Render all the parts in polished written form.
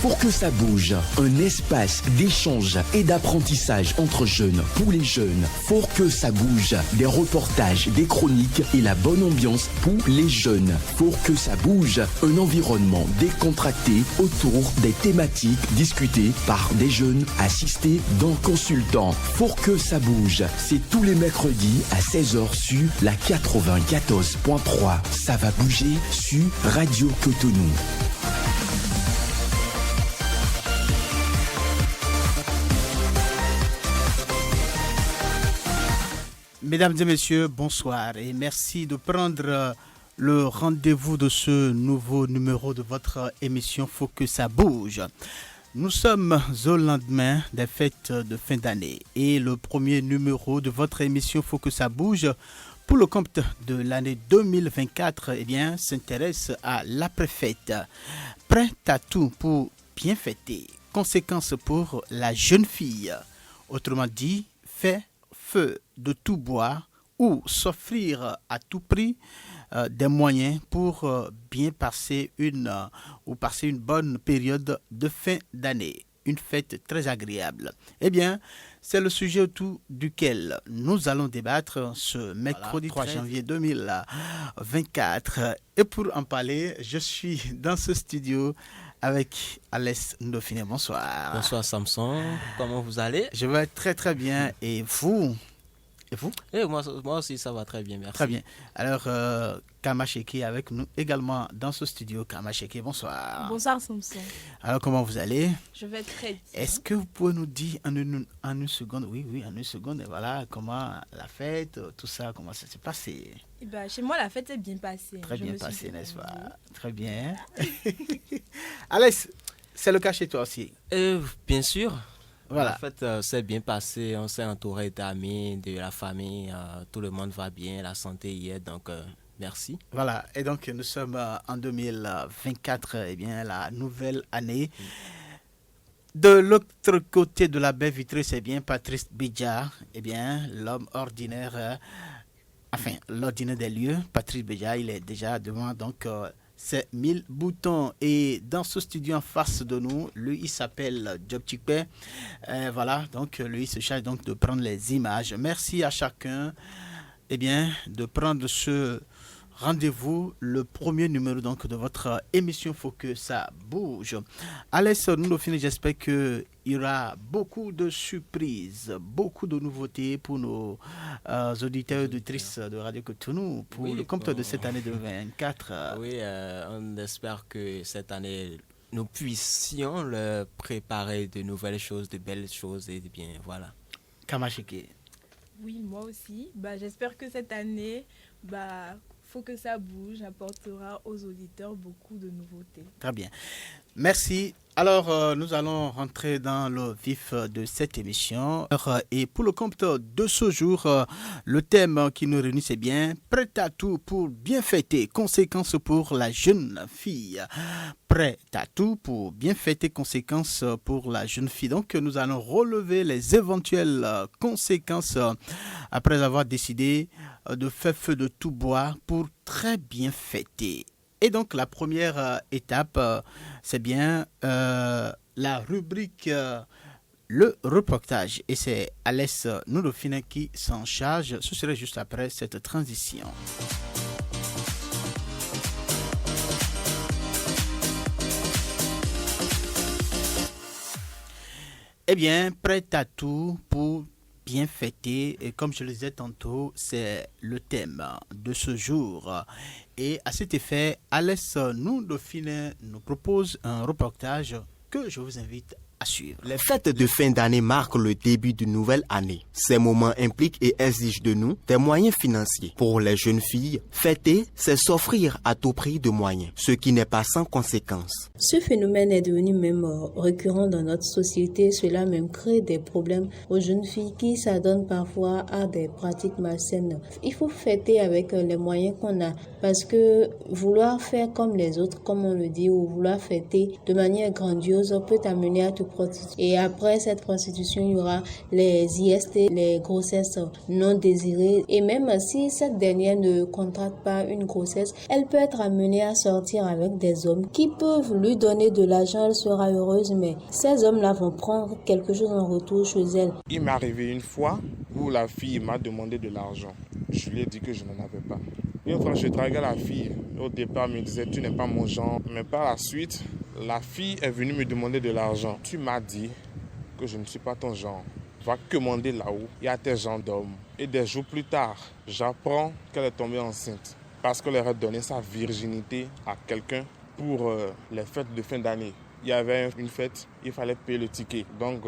Pour que ça bouge, un espace d'échange et d'apprentissage entre jeunes, pour les jeunes. Pour que ça bouge, des reportages, des chroniques et la bonne ambiance pour les jeunes. Pour que ça bouge, un environnement décontracté autour des thématiques discutées par des jeunes assistés d'un consultant. Pour que ça bouge, c'est tous les mercredis à 16h sur la 94.3. Ça va bouger sur Radio Cotonou. Mesdames et messieurs, bonsoir et merci de prendre le rendez-vous de ce nouveau numéro de votre émission Faut que ça bouge. Nous sommes au lendemain des fêtes de fin d'année et le premier numéro de votre émission Faut que ça bouge pour le compte de l'année 2024 s'intéresse à l'après-fête. Prêt à tout pour bien fêter. Conséquences pour la jeune fille. Autrement dit, fait feu de tout bois ou s'offrir à tout prix des moyens pour bien passer une bonne période de fin d'année. Une fête très agréable. C'est le sujet autour duquel nous allons débattre ce mercredi 3 janvier 2024. Et pour en parler, je suis dans ce studio avec Alès Ndofine. Bonsoir. Bonsoir Samson, comment vous allez? Je vais très très bien. Et vous? Moi aussi ça va très bien, merci. Très bien. Alors, Kamacheke avec nous également dans ce studio. Kamacheke, bonsoir. Bonsoir Samson. Alors, comment vous allez? Je vais très bien. Est-ce que vous pouvez nous dire en une seconde, oui, en une seconde, voilà, comment la fête, tout ça, comment ça s'est passé? Chez moi, la fête s'est bien passée. Très bien passée, n'est-ce pas? Très bien. Alès, c'est le cas chez toi aussi? Bien sûr. Voilà. La fête s'est bien passée, on s'est entouré d'amis, de la famille, tout le monde va bien, la santé y est, donc merci. Voilà, et donc nous sommes en 2024, la nouvelle année. De l'autre côté de la baie vitrée, c'est bien Patrice Béja, l'homme ordinaire, l'ordinaire des lieux. Patrice Béja, il est déjà devant, donc c'est 1000 boutons. Et dans ce studio en face de nous, lui, il s'appelle Job Tikpe. Donc lui, il se charge donc de prendre les images. Merci à chacun de prendre ce rendez-vous, le premier numéro donc de votre émission Faut que ça bouge. Alès Ndofine, j'espère qu'il y aura beaucoup de surprises, beaucoup de nouveautés pour nos auditeurs et auditrices de Radio Cotonou pour le compte de cette année 2024. Oui, on espère que cette année nous puissions leur préparer de nouvelles choses, de belles choses et bien voilà. Kamacheke. Oui, moi aussi. J'espère que cette année, Faut que ça bouge apportera aux auditeurs beaucoup de nouveautés. Très bien. Merci. Alors, nous allons rentrer dans le vif de cette émission. Et pour le compte de ce jour, le thème qui nous réunit, c'est bien « Prêt à tout pour bien fêter, conséquences pour la jeune fille ». Prêt à tout pour bien fêter, conséquences pour la jeune fille. Donc, nous allons relever les éventuelles conséquences après avoir décidé de faire feu de tout bois pour très bien fêter. Et donc, la première étape, c'est bien la rubrique Le reportage. Et c'est Alès Ndofine qui s'en charge. Ce serait juste après cette transition. Prêt à tout pour bien fêter, et comme je le disais tantôt, c'est le thème de ce jour. Et à cet effet, Alès Ndofine nous propose un reportage que je vous invite à suivre. Les fêtes de fin d'année marquent le début d'une nouvelle année. Ces moments impliquent et exigent de nous des moyens financiers. Pour les jeunes filles, fêter, c'est s'offrir à tout prix de moyens, ce qui n'est pas sans conséquences. Ce phénomène est devenu même récurrent dans notre société. Cela même crée des problèmes aux jeunes filles qui s'adonnent parfois à des pratiques malsaines. Il faut fêter avec les moyens qu'on a, parce que vouloir faire comme les autres, comme on le dit, ou vouloir fêter de manière grandiose peut amener à te prostitution. Et après cette prostitution, il y aura les IST, les grossesses non désirées. Et même si cette dernière ne contracte pas une grossesse, elle peut être amenée à sortir avec des hommes qui peuvent lui donner de l'argent. Elle sera heureuse, mais ces hommes-là vont prendre quelque chose en retour chez elle. Il m'est arrivé une fois où la fille m'a demandé de l'argent. Je lui ai dit que je n'en avais pas. Une fois, je draguais la fille. Au départ, elle me disait, tu n'es pas mon genre. Mais par la suite, la fille est venue me demander de l'argent. Tu m'as dit que je ne suis pas ton genre. Va commander là-haut. Il y a tes gens d'hommes. Et des jours plus tard, j'apprends qu'elle est tombée enceinte. Parce qu'elle aurait donné sa virginité à quelqu'un pour les fêtes de fin d'année. Il y avait une fête, il fallait payer le ticket. Donc,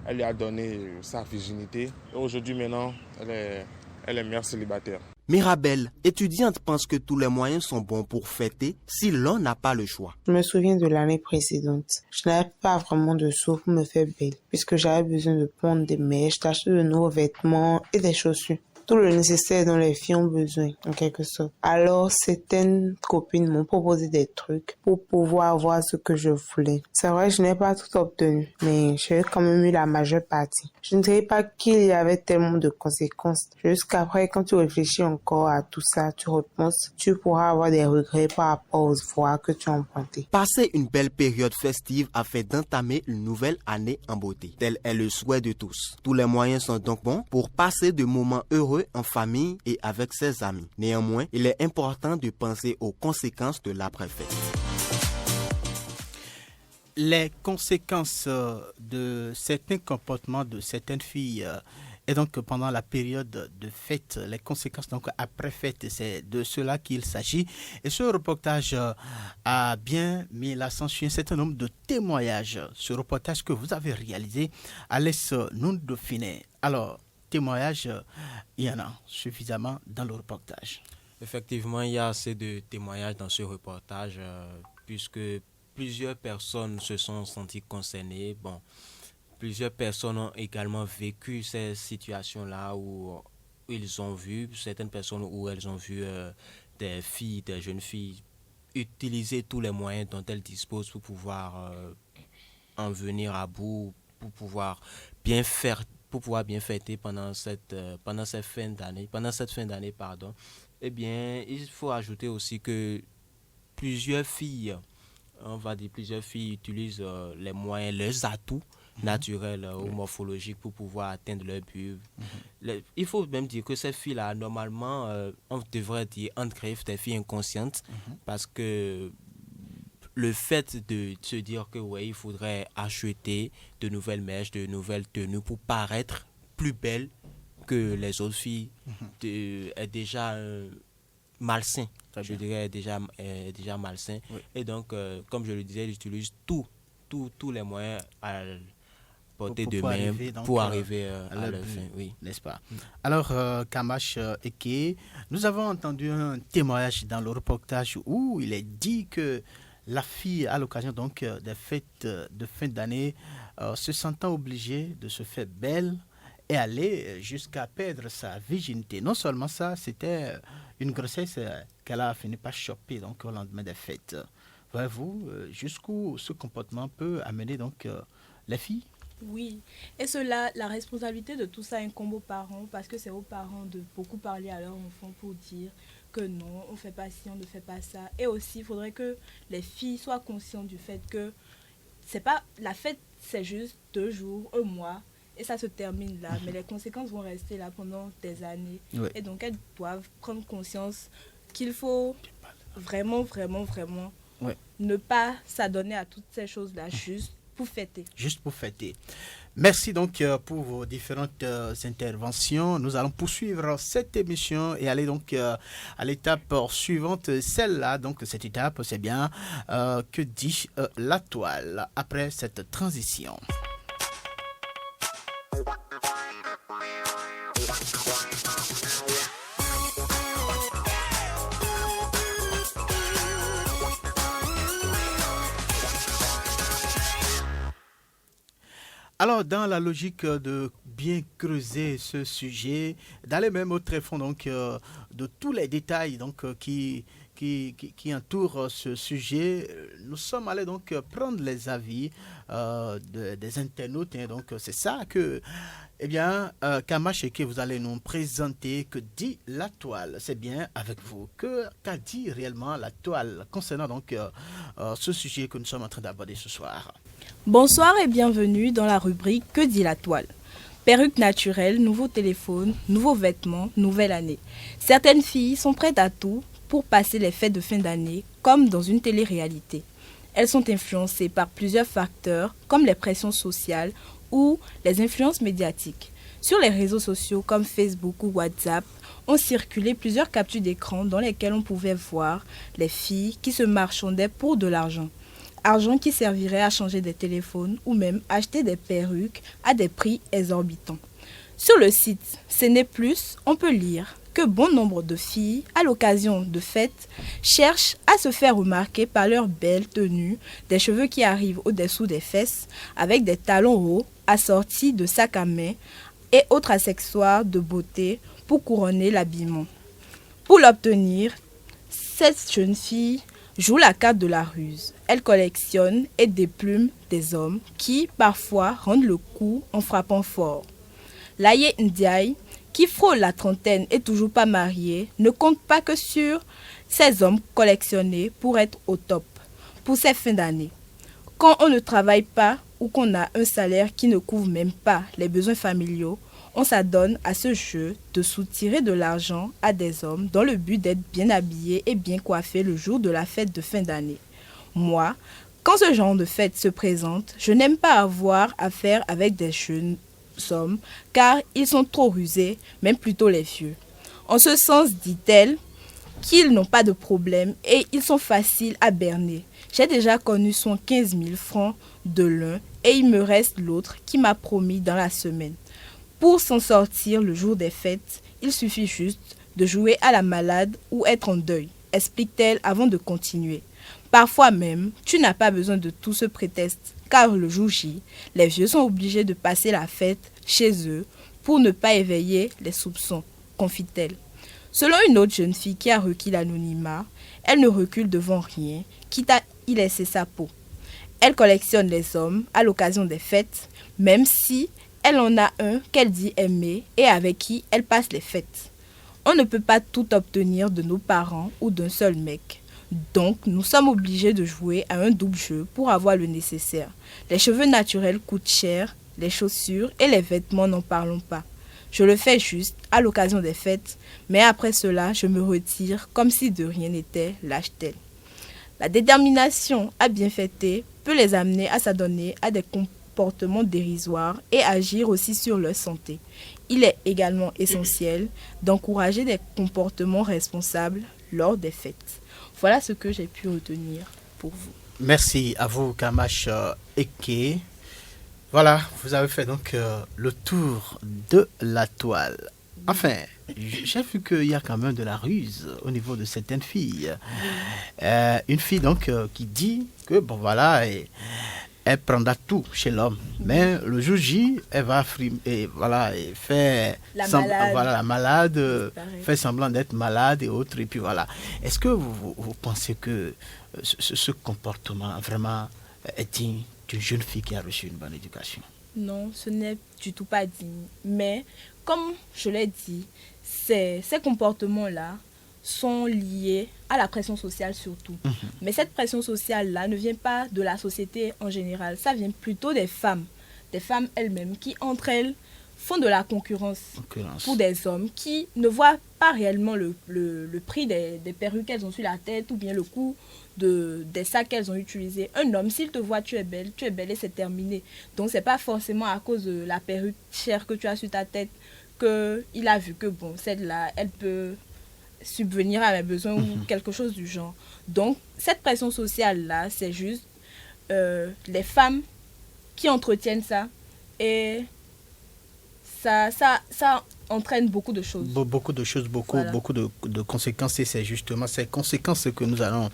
elle lui a donné sa virginité. Et aujourd'hui, maintenant, elle est mère célibataire. Mirabel, étudiante, pense que tous les moyens sont bons pour fêter si l'on n'a pas le choix. Je me souviens de l'année précédente. Je n'avais pas vraiment de sous pour me faire belle, puisque j'avais besoin de prendre des mèches, d'acheter de nouveaux vêtements et des chaussures. Tout le nécessaire dont les filles ont besoin, en quelque sorte. Alors, certaines copines m'ont proposé des trucs pour pouvoir avoir ce que je voulais. C'est vrai, je n'ai pas tout obtenu, mais j'ai quand même eu la majeure partie. Je ne dirais pas qu'il y avait tellement de conséquences. Jusqu'après, quand tu réfléchis encore à tout ça, tu repenses, tu pourras avoir des regrets par rapport aux fois que tu as emprunté. Passer une belle période festive afin d'entamer une nouvelle année en beauté. Tel est le souhait de tous. Tous les moyens sont donc bons pour passer de moments heureux en famille et avec ses amis. Néanmoins, il est important de penser aux conséquences de l'après-fête. Les conséquences de certains comportements de certaines filles et donc pendant la période de fête, les conséquences donc après fête, c'est de cela qu'il s'agit. Et ce reportage a bien mis l'accent sur un certain nombre de témoignages. Ce reportage que vous avez réalisé à l'Est Dauphiné. Alors, témoignages, il y en a suffisamment dans le reportage. Effectivement, il y a assez de témoignages dans ce reportage puisque plusieurs personnes se sont senties concernées. Bon, plusieurs personnes ont également vécu ces situations-là où ils ont vu, certaines personnes où elles ont vu des filles, des jeunes filles utiliser tous les moyens dont elles disposent pour pouvoir en venir à bout, pour pouvoir bien fêter pendant cette fin d'année, Eh bien, il faut ajouter aussi que plusieurs filles utilisent les moyens, leurs atouts naturels ou morphologiques pour pouvoir atteindre leur but. Il faut même dire que ces filles-là, normalement, on devrait dire entre griffes des filles inconscientes parce que le fait de se dire que il faudrait acheter de nouvelles mèches, de nouvelles tenues pour paraître plus belle que les autres filles est déjà malsain. Je dirais déjà malsain. Oui. Et donc, comme je le disais, ils utilisent tous les moyens à portée de main pour arriver à leur fin. Oui. N'est-ce pas? Alors, Kamash Eke, nous avons entendu un témoignage dans le reportage où il est dit que la fille, à l'occasion donc des fêtes de fin d'année, se sentant obligée de se faire belle et aller jusqu'à perdre sa virginité. Non seulement ça, c'était une grossesse qu'elle a fini par choper donc au lendemain des fêtes. Voyez-vous jusqu'où ce comportement peut amener donc les filles? Oui, et cela, la responsabilité de tout ça incombe aux parents parce que c'est aux parents de beaucoup parler à leurs enfants pour dire que non, on ne fait pas ci, on ne fait pas ça. Et aussi, il faudrait que les filles soient conscientes du fait que c'est pas la fête, c'est juste 2 jours, 1 mois, et ça se termine là. Mais les conséquences vont rester là pendant des années. Oui. Et donc, elles doivent prendre conscience qu'il faut vraiment ne pas s'adonner à toutes ces choses-là, juste pour fêter. Juste pour fêter. Merci donc pour vos différentes interventions. Nous allons poursuivre cette émission et aller donc à l'étape suivante. Celle-là, donc cette étape, c'est bien que dit la toile après cette transition. Alors, dans la logique de bien creuser ce sujet, d'aller même au tréfonds donc de tous les détails donc qui qui entourent ce sujet, nous sommes allés donc prendre les avis des internautes. Hein. Donc c'est ça que, eh bien, Kamacheke, vous allez nous présenter. Que dit la toile? C'est bien avec vous. Qu'a dit réellement la toile concernant donc ce sujet que nous sommes en train d'aborder ce soir? Bonsoir et bienvenue dans la rubrique Que dit la toile? Perruque naturelle, nouveau téléphone, nouveaux vêtements, nouvelle année. Certaines filles sont prêtes à tout pour passer les fêtes de fin d'année comme dans une télé-réalité. Elles sont influencées par plusieurs facteurs comme les pressions sociales ou les influences médiatiques. Sur les réseaux sociaux comme Facebook ou WhatsApp, ont circulé plusieurs captures d'écran dans lesquelles on pouvait voir les filles qui se marchandaient pour de l'argent. Argent qui servirait à changer des téléphones ou même acheter des perruques à des prix exorbitants. Sur le site CNE+, on peut lire que bon nombre de filles, à l'occasion de fêtes, cherchent à se faire remarquer par leur belle tenue, des cheveux qui arrivent au-dessous des fesses, avec des talons hauts assortis de sacs à main et autres accessoires de beauté pour couronner l'habillement. Pour l'obtenir, cette jeune fille joue la carte de la ruse. Elle collectionne et déplume des hommes qui, parfois, rendent le coup en frappant fort. Laye Ndiaye, qui frôle la trentaine et toujours pas mariée, ne compte pas que sur ces hommes collectionnés pour être au top, pour ces fins d'année. Quand on ne travaille pas ou qu'on a un salaire qui ne couvre même pas les besoins familiaux, on s'adonne à ce jeu de soutirer de l'argent à des hommes dans le but d'être bien habillés et bien coiffés le jour de la fête de fin d'année. Moi, quand ce genre de fête se présente, je n'aime pas avoir affaire avec des jeunes hommes car ils sont trop rusés, même plutôt les vieux. En ce sens, dit-elle, qu'ils n'ont pas de problème et ils sont faciles à berner. J'ai déjà connu 115 000 francs de l'un et il me reste l'autre qui m'a promis dans la semaine. Pour s'en sortir le jour des fêtes, il suffit juste de jouer à la malade ou être en deuil, explique-t-elle avant de continuer. Parfois même, tu n'as pas besoin de tout ce prétexte, car le jour J, les vieux sont obligés de passer la fête chez eux pour ne pas éveiller les soupçons, confie-t-elle. Selon une autre jeune fille qui a requis l'anonymat, elle ne recule devant rien, quitte à y laisser sa peau. Elle collectionne les hommes à l'occasion des fêtes, même si elle en a un qu'elle dit aimer et avec qui elle passe les fêtes. On ne peut pas tout obtenir de nos parents ou d'un seul mec. Donc, nous sommes obligés de jouer à un double jeu pour avoir le nécessaire. Les cheveux naturels coûtent cher, les chaussures et les vêtements n'en parlons pas. Je le fais juste à l'occasion des fêtes, mais après cela, je me retire comme si de rien n'était, lâche-t-elle. La détermination à bien fêter peut les amener à s'adonner à des comportements dérisoires et agir aussi sur leur santé. Il est également essentiel d'encourager des comportements responsables lors des fêtes. Voilà ce que j'ai pu retenir pour vous. Merci à vous, Kamash Eke. Voilà, vous avez fait donc le tour de la toile. Enfin, j'ai vu qu'il y a quand même de la ruse au niveau de certaines filles. Une fille donc qui dit que bon voilà, elle prendra tout chez l'homme, mais le jour J, elle va faire la malade, fait semblant d'être malade et autres, et puis voilà. Est-ce que vous pensez que ce comportement vraiment est digne d'une jeune fille qui a reçu une bonne éducation? Non, ce n'est du tout pas digne. Mais, comme je l'ai dit, ces comportements-là sont liés à la pression sociale surtout. Mais cette pression sociale-là ne vient pas de la société en général. Ça vient plutôt des femmes elles-mêmes qui, entre elles, font de la concurrence pour des hommes qui ne voient pas réellement le prix des perruques qu'elles ont sur la tête ou bien le coût des sacs qu'elles ont utilisés. Un homme, s'il te voit, tu es belle et c'est terminé. Donc, c'est pas forcément à cause de la perruque chère que tu as sur ta tête qu'il a vu que, bon, celle-là, elle peut subvenir à mes besoins ou quelque chose du genre. Donc, cette pression sociale-là, c'est juste les femmes qui entretiennent ça et ça entraîne beaucoup de choses. Beaucoup de choses, Voilà. beaucoup de conséquences, et c'est justement ces conséquences que nous allons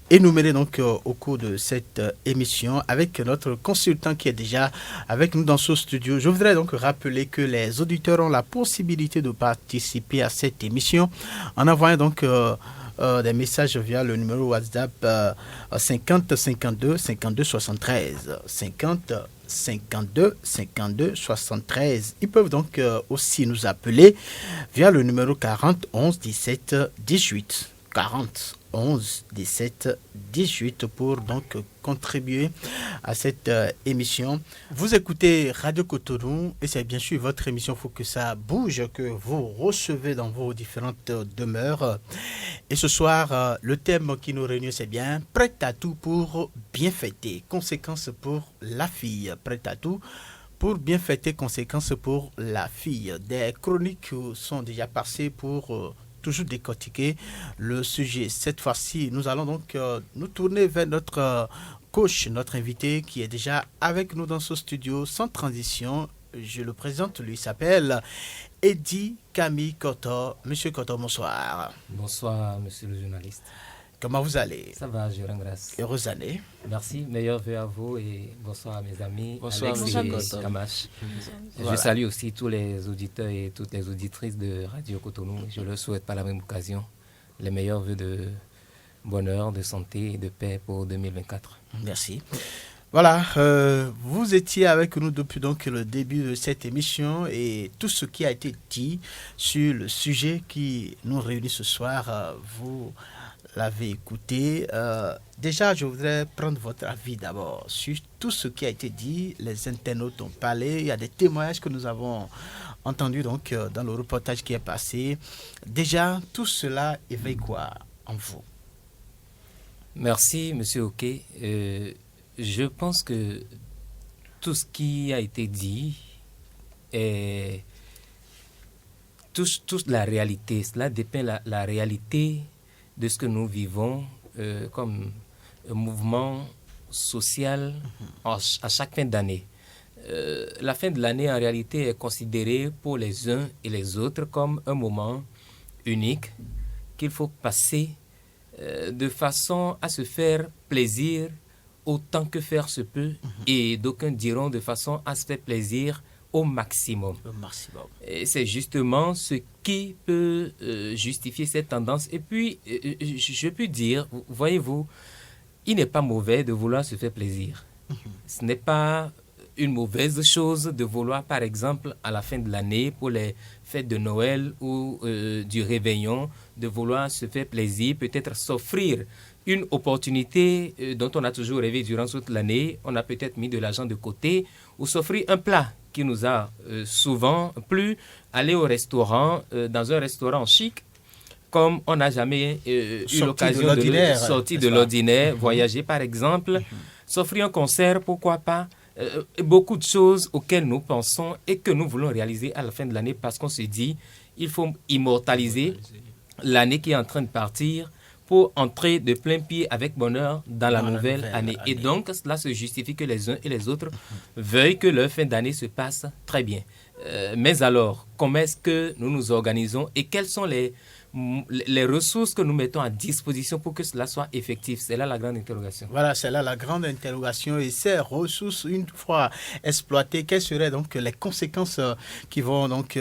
énumérer donc au cours de cette émission avec notre consultant qui est déjà avec nous dans ce studio. Je voudrais donc rappeler que les auditeurs ont la possibilité de participer à cette émission en envoyant donc des messages via le numéro WhatsApp 50 52 52 73 50 52 52 73. Ils peuvent donc aussi nous appeler via le numéro 40 11 17 18 40 11 17 18 pour donc contribuer à cette émission. Vous écoutez Radio Cotonou et c'est bien sûr votre émission Faut que ça bouge que vous recevez dans vos différentes demeures. Et ce soir, le thème qui nous réunit, c'est bien prête à tout pour bien fêter. Conséquences pour la fille. Prête à tout pour bien fêter. Conséquences pour la fille. Des chroniques sont déjà passées pour toujours décortiquer le sujet. Cette fois-ci, nous allons donc nous tourner vers notre coach, notre invité qui est déjà avec nous dans ce studio sans transition. Je le présente, lui s'appelle Eddy Camille Kotor. Monsieur Kotor, bonsoir. Bonsoir, monsieur le journaliste. Comment vous allez? Ça va, je rends grâce. Heureuse année. Merci, meilleurs vœux à vous et bonsoir à mes amis. Bonsoir, Alex monsieur et Kamash. Voilà. Je salue aussi tous les auditeurs et toutes les auditrices de Radio Cotonou. Je leur souhaite par la même occasion les meilleurs vœux de bonheur, de santé et de paix pour 2024. Merci. Voilà, vous étiez avec nous depuis donc le début de cette émission et tout ce qui a été dit sur le sujet qui nous réunit ce soir, vous l'avez écouté. Déjà, je voudrais prendre votre avis d'abord sur tout ce qui a été dit. Les internautes ont parlé. Il y a des témoignages que nous avons entendus donc, dans le reportage qui est passé. Déjà, tout cela éveille quoi en vous? Merci, monsieur Oké. Je pense que tout ce qui a été dit est toute la réalité. Cela dépeint la réalité de ce que nous vivons comme un mouvement social à chaque fin d'année. La fin de l'année, en réalité, est considérée pour les uns et les autres comme un moment unique qu'il faut passer de façon à se faire plaisir autant que faire se peut, et d'aucuns diront de façon à se faire plaisir au maximum. Et c'est justement ce qui peut justifier cette tendance. Et puis, je peux dire, voyez-vous, il n'est pas mauvais de vouloir se faire plaisir. Ce n'est pas une mauvaise chose de vouloir, par exemple, à la fin de l'année, pour les fêtes de Noël ou du Réveillon, de vouloir se faire plaisir, peut-être s'offrir une opportunité dont on a toujours rêvé durant toute l'année. On a peut-être mis de l'argent de côté, ou s'offrir un plat qui nous a souvent plu, aller au restaurant, dans un restaurant chic, comme on n'a jamais eu l'occasion de sortir de l'ordinaire, voyager par exemple, s'offrir un concert, pourquoi pas, beaucoup de choses auxquelles nous pensons et que nous voulons réaliser à la fin de l'année parce qu'on se dit il faut immortaliser l'année qui est en train de partir pour entrer de plein pied avec bonheur dans la nouvelle année. Et donc, cela se justifie que les uns et les autres veuillent que leur fin d'année se passe très bien. Mais alors, comment est-ce que nous nous organisons et quelles sont les ressources que nous mettons à disposition pour que cela soit effectif? C'est là la grande interrogation. Voilà, c'est là la grande interrogation. Et ces ressources, une fois exploitées, quelles seraient donc les conséquences qui vont donc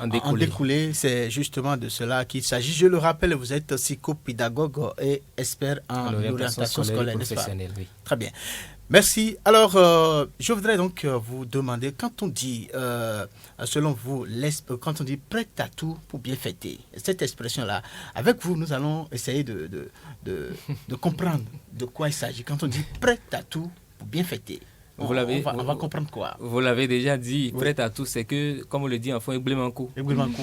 en découler? C'est justement de cela qu'il s'agit. Je le rappelle, vous êtes psychopédagogue et expert en orientation scolaire, n'est-ce pas? Oui. Très bien. Merci. Alors, je voudrais donc vous demander, quand on dit, selon vous, quand on dit prête à tout pour bien fêter, cette expression-là, avec vous, nous allons essayer de comprendre de quoi il s'agit. Quand on dit prête à tout pour bien fêter, on va comprendre quoi? Vous l'avez déjà dit, prête à tout, c'est que, comme on le dit en fond,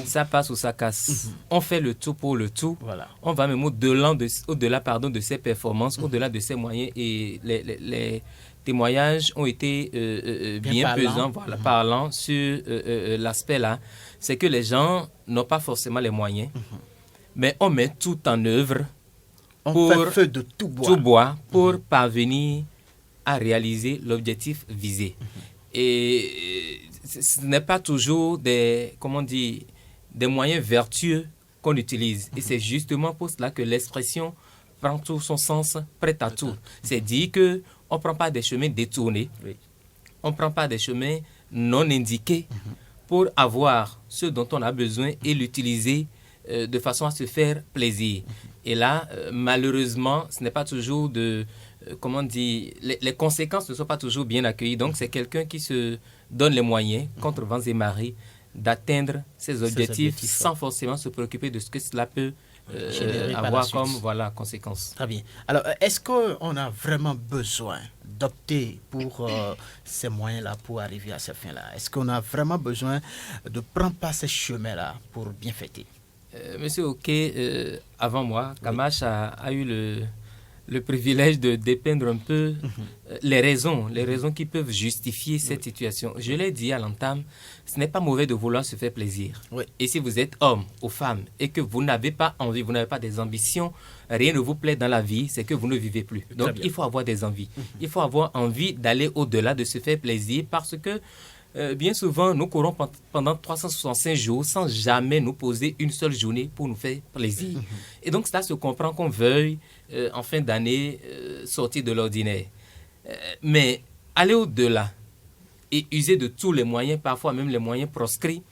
ça passe ou ça casse. On fait le tout pour le tout. Voilà. On va même au-delà de ses performances, au-delà de ses moyens. Et les témoignages ont été bien pesants, parlant sur l'aspect là. C'est que les gens n'ont pas forcément les moyens, mais on met tout en œuvre pour fait feu de tout bois pour parvenir à réaliser l'objectif visé. Et ce n'est pas toujours des moyens vertueux qu'on utilise. Et c'est justement pour cela que l'expression prend tout son sens, prête à tout. C'est dire qu'on ne prend pas des chemins détournés, on ne prend pas des chemins non indiqués pour avoir ce dont on a besoin et l'utiliser de façon à se faire plaisir. Et là, malheureusement, ce n'est pas toujours les conséquences ne sont pas toujours bien accueillies. Donc, c'est quelqu'un qui se donne les moyens, contre vents et marées, d'atteindre ses objectifs sans forcément se préoccuper de ce que cela peut avoir comme conséquence. Très bien. Alors, est-ce qu'on a vraiment besoin d'opter pour ces moyens-là pour arriver à ces fins-là? Est-ce qu'on a vraiment besoin de prendre par ces chemins-là pour bien fêter? Monsieur Oké, avant moi, Kamash a eu le privilège de dépeindre un peu les raisons qui peuvent justifier cette situation. Je l'ai dit à l'entame, ce n'est pas mauvais de vouloir se faire plaisir. Oui. Et si vous êtes homme ou femme et que vous n'avez pas envie, vous n'avez pas des ambitions, rien ne vous plaît dans la vie, c'est que vous ne vivez plus. Donc il faut avoir des envies. Il faut avoir envie d'aller au-delà, de se faire plaisir parce que bien souvent, nous courons pendant 365 jours sans jamais nous poser une seule journée pour nous faire plaisir. Et donc, cela se comprend qu'on veuille, en fin d'année, sortir de l'ordinaire. Mais aller au-delà et user de tous les moyens, parfois même les moyens proscrits,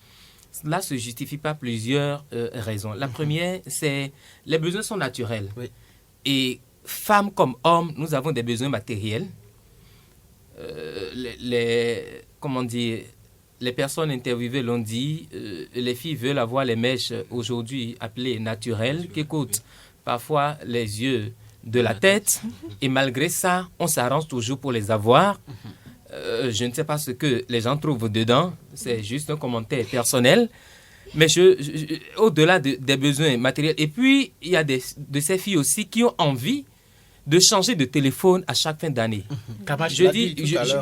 cela ne se justifie pas plusieurs raisons. La première, c'est les besoins sont naturels. Oui. Et femmes comme hommes, nous avons des besoins matériels. Les personnes interviewées l'ont dit, les filles veulent avoir les mèches aujourd'hui appelées naturelles, qui coûtent parfois les yeux de la tête, et malgré ça, on s'arrange toujours pour les avoir. Je ne sais pas ce que les gens trouvent dedans, c'est juste un commentaire personnel, mais au-delà des besoins matériels, et puis il y a de ces filles aussi qui ont envie de changer de téléphone à chaque fin d'année.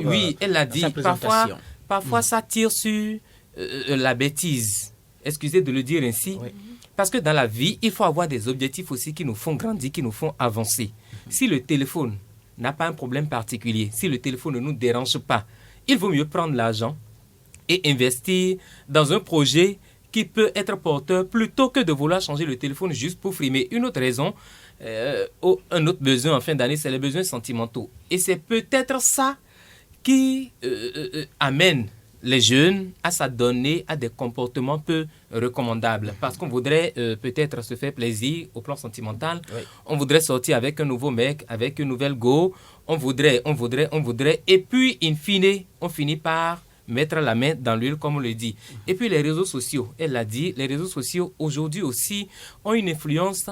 Oui, elle l'a dit. Parfois, ça tire sur la bêtise. Excusez de le dire ainsi. Oui. Parce que dans la vie, il faut avoir des objectifs aussi qui nous font grandir, qui nous font avancer. Si le téléphone n'a pas un problème particulier, si le téléphone ne nous dérange pas, il vaut mieux prendre l'argent et investir dans un projet qui peut être porteur plutôt que de vouloir changer le téléphone juste pour frimer. Une autre raison, un autre besoin en fin d'année, c'est les besoins sentimentaux. Et c'est peut-être ça qui amène les jeunes à s'adonner à des comportements peu recommandables. Parce qu'on voudrait peut-être se faire plaisir au plan sentimental. Oui. On voudrait sortir avec un nouveau mec, avec une nouvelle go. On voudrait. Et puis, in fine, on finit par mettre la main dans l'huile, comme on le dit. Et puis, les réseaux sociaux, elle l'a dit, les réseaux sociaux, aujourd'hui aussi, ont une influence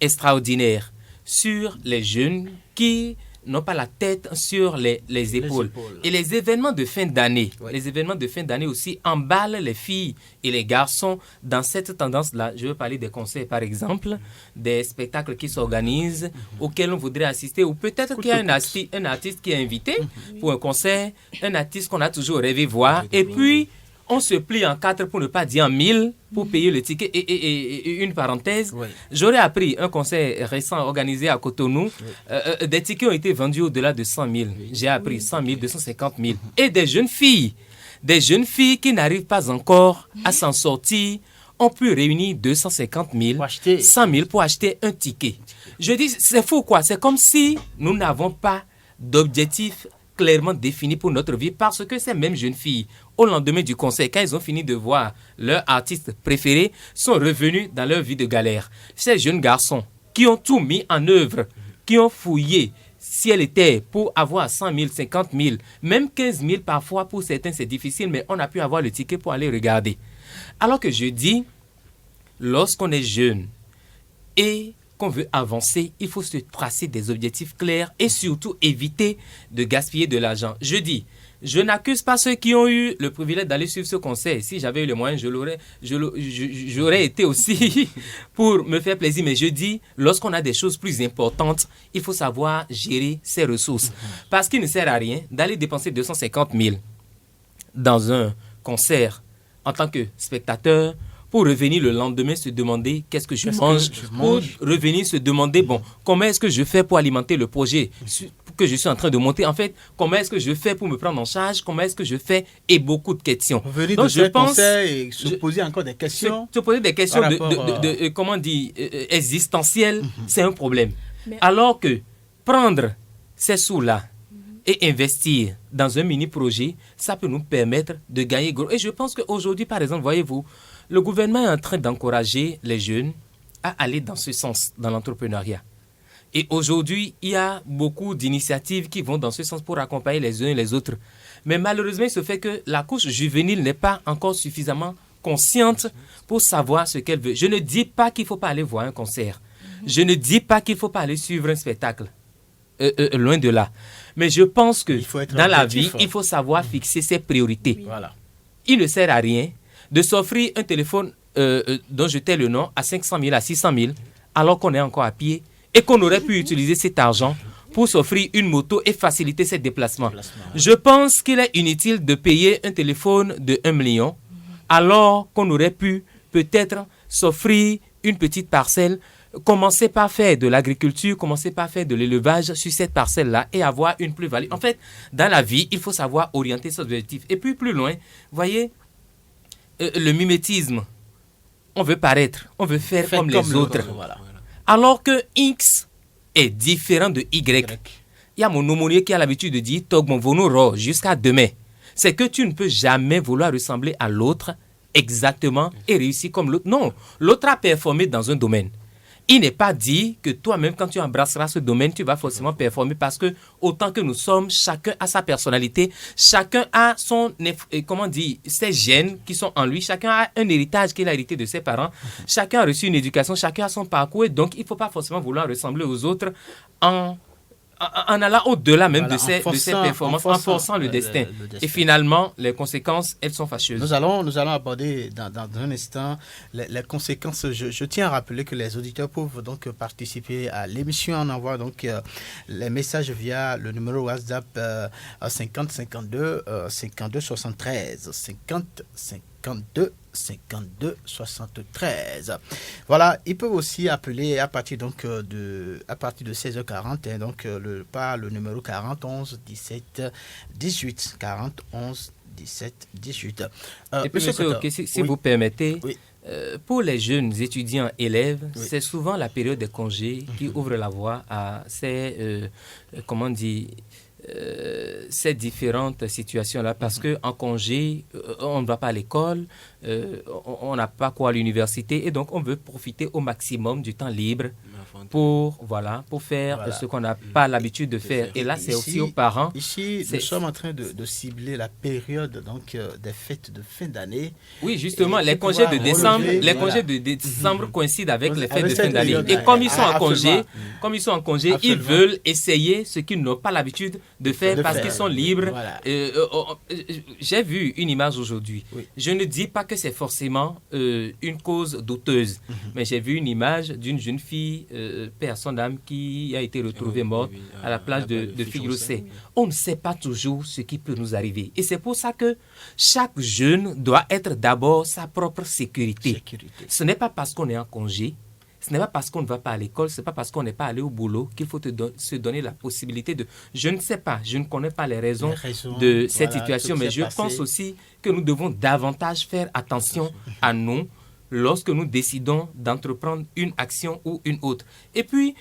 extraordinaire sur les jeunes qui n'ont pas la tête sur les épaules. Et les événements de fin d'année, aussi emballent les filles et les garçons dans cette tendance-là. Je veux parler des concerts, par exemple, des spectacles qui s'organisent, auxquels on voudrait assister, ou peut-être qu'il y a un artiste qui est invité pour un concert, un artiste qu'on a toujours rêvé voir, et puis on se plie en 4 pour ne pas dire en 1000 pour payer le ticket. Et une parenthèse, j'aurais appris un concert récent organisé à Cotonou. Des tickets ont été vendus au-delà de 100 000. J'ai appris 100 000, 250 000. Et des jeunes filles qui n'arrivent pas encore à s'en sortir ont pu réunir 250 000, 100 000 pour acheter un ticket. Je dis, c'est fou quoi. C'est comme si nous n'avons pas d'objectif clairement défini pour notre vie, parce que ces mêmes jeunes filles, au lendemain du concert, quand ils ont fini de voir leur artiste préféré, sont revenus dans leur vie de galère. Ces jeunes garçons qui ont tout mis en œuvre, qui ont fouillé ciel et terre pour avoir 100 000, 50 000, même 15 000 parfois, pour certains c'est difficile, mais on a pu avoir le ticket pour aller regarder. Alors que je dis, lorsqu'on est jeune et qu'on veut avancer, il faut se tracer des objectifs clairs et surtout éviter de gaspiller de l'argent. Je dis, je n'accuse pas ceux qui ont eu le privilège d'aller suivre ce conseil. Si j'avais eu les moyens, j'aurais été aussi pour me faire plaisir. Mais je dis, lorsqu'on a des choses plus importantes, il faut savoir gérer ses ressources. Parce qu'il ne sert à rien d'aller dépenser 250 000 dans un concert en tant que spectateur, pour revenir le lendemain se demander qu'est-ce que je mange, pour revenir se demander, comment est-ce que je fais pour alimenter le projet que je suis en train de monter. En fait, comment est-ce que je fais pour me prendre en charge, comment est-ce que je fais, et beaucoup de questions. Venir donc, je pense et se poser encore des questions. Se poser des questions existentielles, c'est un problème. Alors que prendre ces sous-là et investir dans un mini-projet, ça peut nous permettre de gagner gros. Et je pense qu'aujourd'hui, par exemple, voyez-vous, Le gouvernement est en train d'encourager les jeunes à aller dans ce sens, dans l'entrepreneuriat. Et aujourd'hui, il y a beaucoup d'initiatives qui vont dans ce sens pour accompagner les uns et les autres. Mais malheureusement, il se fait que la couche juvénile n'est pas encore suffisamment consciente pour savoir ce qu'elle veut. Je ne dis pas qu'il ne faut pas aller voir un concert. Je ne dis pas qu'il ne faut pas aller suivre un spectacle. Loin de là. Mais je pense que dans la vie, il faut savoir fixer ses priorités. Oui. Voilà. Il ne sert à rien de s'offrir un téléphone dont je tais le nom à 500 000, à 600 000, alors qu'on est encore à pied et qu'on aurait pu utiliser cet argent pour s'offrir une moto et faciliter ses déplacements. Je pense qu'il est inutile de payer un téléphone de 1 million alors qu'on aurait pu peut-être s'offrir une petite parcelle, commencer par faire de l'agriculture, commencer par faire de l'élevage sur cette parcelle-là et avoir une plus-value. En fait, dans la vie, il faut savoir orienter ses objectifs. Et puis plus loin, voyez, le mimétisme, on veut paraître, on veut faire comme les autres. Voilà. Alors que X est différent de Y. Il y a mon aumônier qui a l'habitude de dire « Tog mon vonoro jusqu'à demain ». C'est que tu ne peux jamais vouloir ressembler à l'autre exactement et réussir comme l'autre. Non, l'autre a performé dans un domaine. Il n'est pas dit que toi-même, quand tu embrasseras ce domaine, tu vas forcément performer parce que autant que nous sommes, chacun a sa personnalité, chacun a ses gènes qui sont en lui, chacun a un héritage qu'il a hérité de ses parents, chacun a reçu une éducation, chacun a son parcours et donc il ne faut pas forcément vouloir ressembler aux autres en allant au-delà même de ces performances, en forçant le destin. Et finalement, les conséquences, elles sont fâcheuses. Nous allons aborder dans un instant les conséquences. Je tiens à rappeler que les auditeurs peuvent donc participer à l'émission en envoyant donc les messages via le numéro WhatsApp 50 52 52 73 50 52 52 73. Voilà, ils peuvent aussi appeler à partir de 16h40 donc par le numéro 40 11 17 18 40 11 17 18. Et puis si vous permettez, pour les jeunes étudiants élèves, c'est souvent la période des congés qui ouvre la voie à ces ces différentes situations-là, parce qu'en congé, on ne va pas à l'école, on n'a pas quoi à l'université, et donc on veut profiter au maximum du temps libre pour faire ce qu'on n'a pas l'habitude de faire. Et là, c'est aussi aux parents. Ici, nous sommes en train de cibler la période des fêtes de fin d'année. Oui, justement, les congés de décembre coïncident avec les fêtes de fin d'année. Et comme ils sont en congé, ils veulent essayer ce qu'ils n'ont pas l'habitude de faire parce qu'ils sont libres. Voilà. J'ai vu une image aujourd'hui. Oui. Je ne dis pas que c'est forcément une cause douteuse, mais j'ai vu une image d'une jeune fille, personne d'âme, qui a été retrouvée morte à la plage de Figueroa. On ne sait pas toujours ce qui peut nous arriver. Et c'est pour ça que chaque jeune doit être d'abord sa propre sécurité. Ce n'est pas parce qu'on est en congé, ce n'est pas parce qu'on ne va pas à l'école, ce n'est pas parce qu'on n'est pas allé au boulot qu'il faut se donner la possibilité de... Je ne sais pas, je ne connais pas les raisons de cette situation, mais je pense aussi que nous devons davantage faire attention à nous lorsque nous décidons d'entreprendre une action ou une autre. Et puis,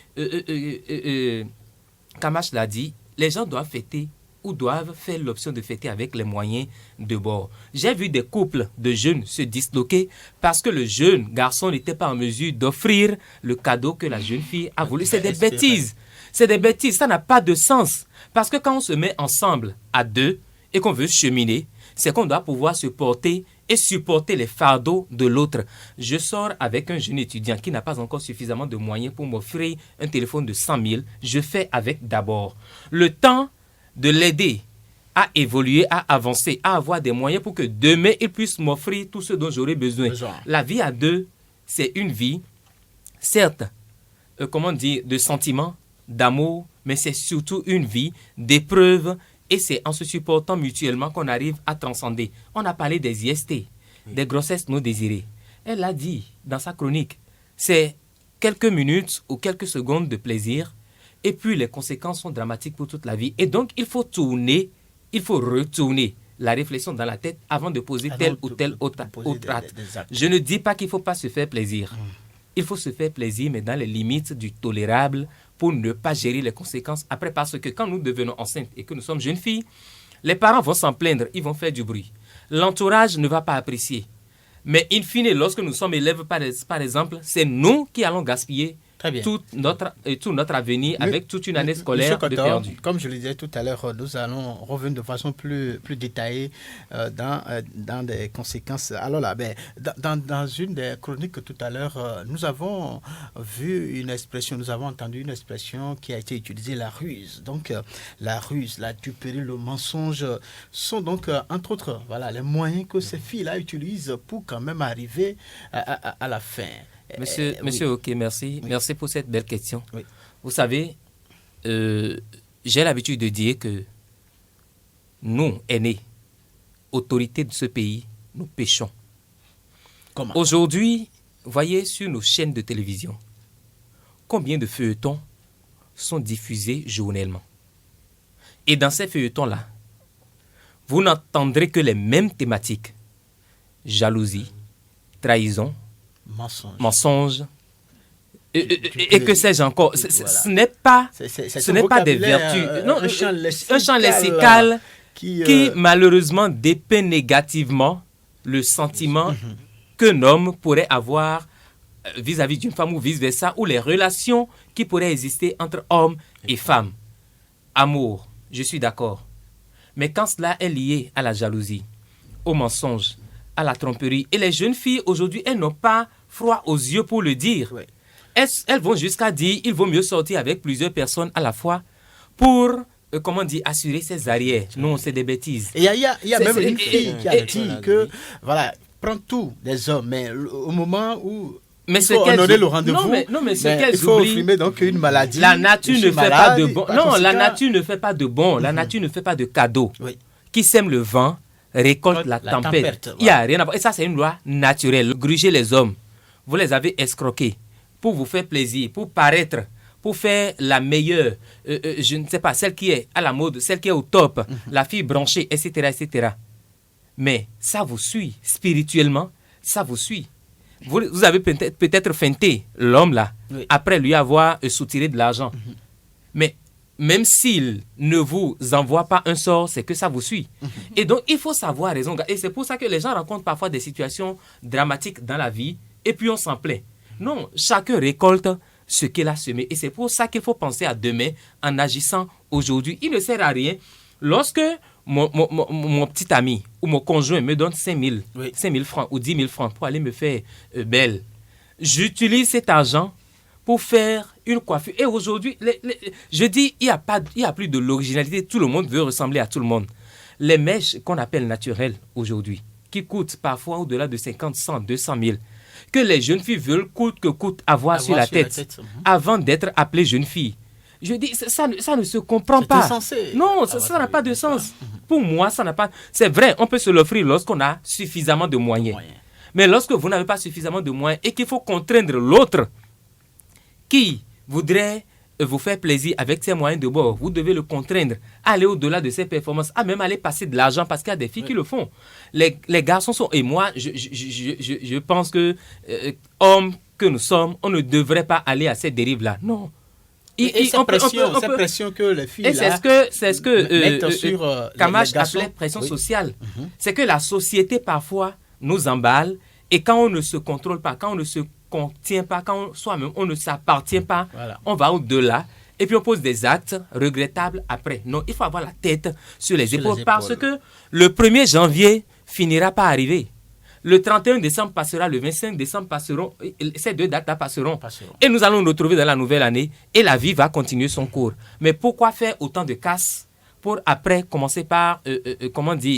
Kamash l'a dit, les gens doivent fêter ou doivent faire l'option de fêter avec les moyens de bord. J'ai vu des couples de jeunes se disloquer parce que le jeune garçon n'était pas en mesure d'offrir le cadeau que la jeune fille a voulu. C'est des bêtises. C'est des bêtises. Ça n'a pas de sens. Parce que quand on se met ensemble à deux et qu'on veut cheminer, c'est qu'on doit pouvoir se porter et supporter les fardeaux de l'autre. Je sors avec un jeune étudiant qui n'a pas encore suffisamment de moyens pour m'offrir un téléphone de 100 000. Je fais avec d'abord. Le temps de l'aider à évoluer, à avancer, à avoir des moyens pour que demain, il puisse m'offrir tout ce dont j'aurai besoin. La vie à deux, c'est une vie, certes, de sentiments, d'amour, mais c'est surtout une vie d'épreuves et c'est en se supportant mutuellement qu'on arrive à transcender. On a parlé des IST, des grossesses non désirées. Elle l'a dit dans sa chronique, c'est quelques minutes ou quelques secondes de plaisir. Et puis, les conséquences sont dramatiques pour toute la vie. Et donc, il faut retourner la réflexion dans la tête avant de poser tel ou tel autre acte. Je ne dis pas qu'il ne faut pas se faire plaisir. Il faut se faire plaisir, mais dans les limites du tolérable pour ne pas gérer les conséquences après. Parce que quand nous devenons enceintes et que nous sommes jeunes filles, les parents vont s'en plaindre, ils vont faire du bruit. L'entourage ne va pas apprécier. Mais in fine, lorsque nous sommes élèves, par exemple, c'est nous qui allons gaspiller tout notre avenir avec toute une année scolaire de perdu. Comme je le disais tout à l'heure, nous allons revenir de façon plus détaillée dans des conséquences. Alors là, dans une des chroniques tout à l'heure, nous avons entendu une expression qui a été utilisée, la ruse. Donc la ruse, la duperie, le mensonge sont donc entre autres les moyens que ces filles-là utilisent pour quand même arriver à la fin. Monsieur, ok, merci. Oui. Merci pour cette belle question. Oui. Vous savez, j'ai l'habitude de dire que nous, aînés, autorités de ce pays, nous péchons. Comment? Aujourd'hui, voyez sur nos chaînes de télévision, combien de feuilletons sont diffusés journellement. Et dans ces feuilletons-là, vous n'entendrez que les mêmes thématiques. Jalousie, trahison, mensonge et que sais-je encore. Ce n'est pas des vertus. Un champ lexical qui malheureusement dépeint négativement le sentiment qu'un homme pourrait avoir vis-à-vis d'une femme ou vice-versa, ou les relations qui pourraient exister entre hommes et femmes. Amour, je suis d'accord. Mais quand cela est lié à la jalousie, au mensonge, à la tromperie, et les jeunes filles aujourd'hui, elles n'ont pas froid aux yeux pour le dire. Oui. Elles vont jusqu'à dire il vaut mieux sortir avec plusieurs personnes à la fois pour, assurer ses arrières. Non, c'est des bêtises. Il y a même une fille qui a dit que, prends tout des hommes, mais au moment où il faut honorer le rendez-vous, il faut fumer donc une maladie. La nature ne fait pas de bon. Non, la nature ne fait pas de bon. La nature ne fait pas de cadeaux. Oui. Qui sème le vent récolte la tempête. Il n'y a rien à voir. Et ça, c'est une loi naturelle. Gruger les hommes. Vous les avez escroqués pour vous faire plaisir, pour paraître, pour faire la meilleure, je ne sais pas, celle qui est à la mode, celle qui est au top, la fille branchée, etc., etc. Mais ça vous suit spirituellement, ça vous suit. Vous avez peut-être feinté l'homme là, après lui avoir soutiré de l'argent. Mais même s'il ne vous envoie pas un sort, c'est que ça vous suit. Et donc, il faut savoir raison. Et c'est pour ça que les gens rencontrent parfois des situations dramatiques dans la vie, et puis on s'en plaint. Non, chacun récolte ce qu'il a semé. Et c'est pour ça qu'il faut penser à demain en agissant aujourd'hui. Il ne sert à rien. Lorsque mon petit ami ou mon conjoint me donne 5 000 francs ou 10 000 francs pour aller me faire belle, j'utilise cet argent pour faire une coiffure. Et aujourd'hui, je dis, il y a plus de l'originalité. Tout le monde veut ressembler à tout le monde. Les mèches qu'on appelle naturelles aujourd'hui, qui coûtent parfois au-delà de 50, 100, 200 000, que les jeunes filles veulent coûte que coûte avoir sur la tête avant d'être appelées jeunes filles. Je dis, ça ne se comprend pas. Insensé. Non, ça n'a pas de sens. Pour moi, ça n'a pas... C'est vrai, on peut se l'offrir lorsqu'on a suffisamment de moyens. Mais lorsque vous n'avez pas suffisamment de moyens et qu'il faut contraindre l'autre qui voudrait vous faire plaisir avec ses moyens de bord, vous devez le contraindre à aller au-delà de ses performances, à même aller passer de l'argent, parce qu'il y a des filles qui le font. Les garçons sont... Et moi, je pense que, hommes que nous sommes, on ne devrait pas aller à cette dérive-là. Non. Cette pression que les filles c'est ce que Kamash appelait pression sociale. C'est que la société, parfois, nous emballe, et quand on ne se contrôle pas, quand on ne se contient pas, quand soi-même on ne s'appartient pas, on va au-delà et puis on pose des actes regrettables après. Non, il faut avoir la tête sur les épaules parce que le 1er janvier finira par arriver. Le 31 décembre passera, le 25 décembre passeront, ces 2 dates-là passeront. Et nous allons nous retrouver dans la nouvelle année et la vie va continuer son cours. Mais pourquoi faire autant de casse pour après commencer par,